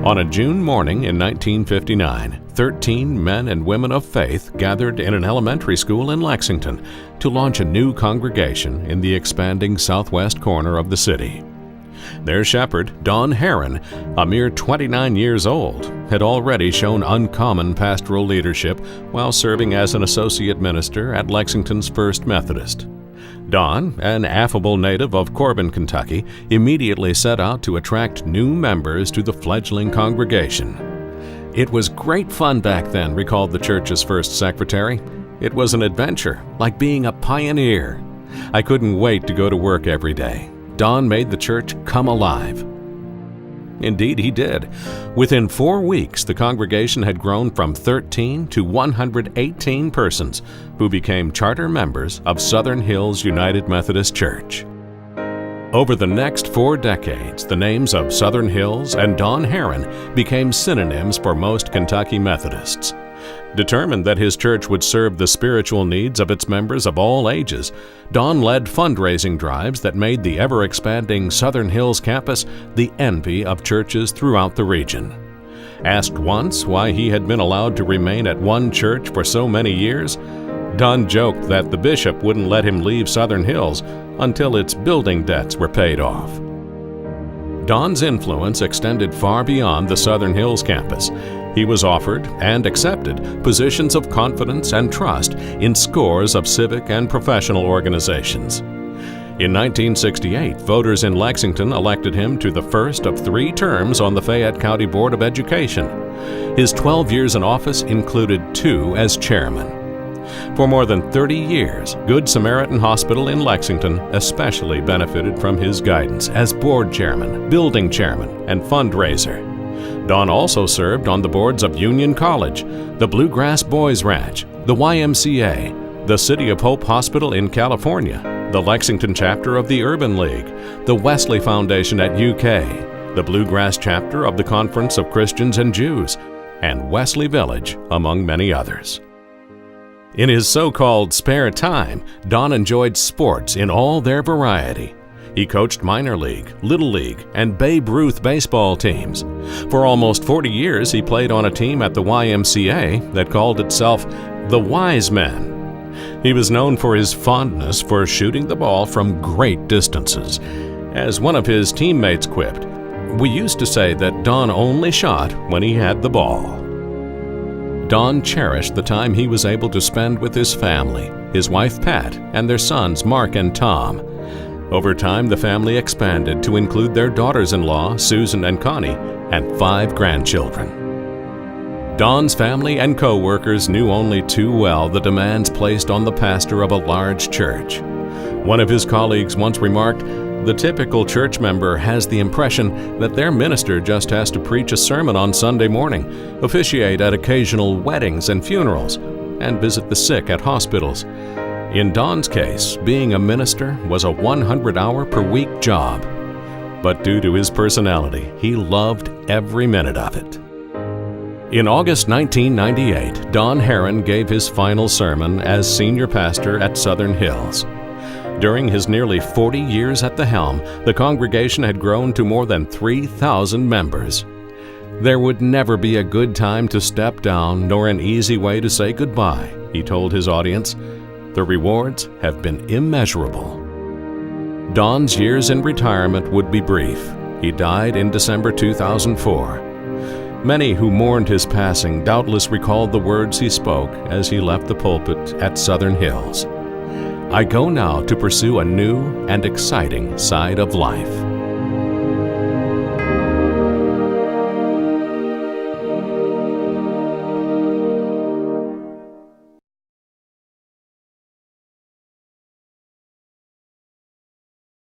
On a June morning in 1959, 13 men and women of faith gathered in an elementary school in Lexington to launch a new congregation in the expanding southwest corner of the city. Their shepherd, Don Herren, a mere 29 years old, had already shown uncommon pastoral leadership while serving as an associate minister at Lexington's First Methodist. Don, an affable native of Corbin, Kentucky, immediately set out to attract new members to the fledgling congregation. "It was great fun back then," recalled the church's first secretary. "It was an adventure, like being a pioneer. I couldn't wait to go to work every day. Don made the church come alive." Indeed, he did. Within 4 weeks, the congregation had grown from 13 to 118 persons who became charter members of Southern Hills United Methodist Church. Over the next 4 decades, the names of Southern Hills and Don Herren became synonyms for most Kentucky Methodists. Determined that his church would serve the spiritual needs of its members of all ages, Don led fundraising drives that made the ever-expanding Southern Hills campus the envy of churches throughout the region. Asked once why he had been allowed to remain at one church for so many years, Don joked that the bishop wouldn't let him leave Southern Hills until its building debts were paid off. Don's influence extended far beyond the Southern Hills campus. He was offered and accepted positions of confidence and trust in scores of civic and professional organizations. In 1968, voters in Lexington elected him to the first of 3 terms on the Fayette County Board of Education. His 12 years in office included 2 as chairman. For more than 30 years, Good Samaritan Hospital in Lexington especially benefited from his guidance as board chairman, building chairman, and fundraiser. Don also served on the boards of Union College, the Bluegrass Boys Ranch, the YMCA, the City of Hope Hospital in California, the Lexington chapter of the Urban League, the Wesley Foundation at UK, the Bluegrass chapter of the Conference of Christians and Jews, and Wesley Village, among many others. In his so-called spare time, Don enjoyed sports in all their variety. He coached minor league, little league, and Babe Ruth baseball teams. For almost 40 years, he played on a team at the YMCA that called itself the Wise Men. He was known for his fondness for shooting the ball from great distances. As one of his teammates quipped, "We used to say that Don only shot when he had the ball." Don cherished the time he was able to spend with his family, his wife Pat, and their sons Mark and Tom. Over time, the family expanded to include their daughters-in-law, Susan and Connie, and 5 grandchildren. Don's family and co-workers knew only too well the demands placed on the pastor of a large church. One of his colleagues once remarked, "The typical church member has the impression that their minister just has to preach a sermon on Sunday morning, officiate at occasional weddings and funerals, and visit the sick at hospitals." In Don's case, being a minister was a 100-hour-per-week job. But due to his personality, he loved every minute of it. In August 1998, Don Herren gave his final sermon as senior pastor at Southern Hills. During his nearly 40 years at the helm, the congregation had grown to more than 3,000 members. "There would never be a good time to step down nor an easy way to say goodbye," he told his audience. "The rewards have been immeasurable." Don's years in retirement would be brief. He died in December 2004. Many who mourned his passing doubtless recalled the words he spoke as he left the pulpit at Southern Hills. "I go now to pursue a new and exciting side of life."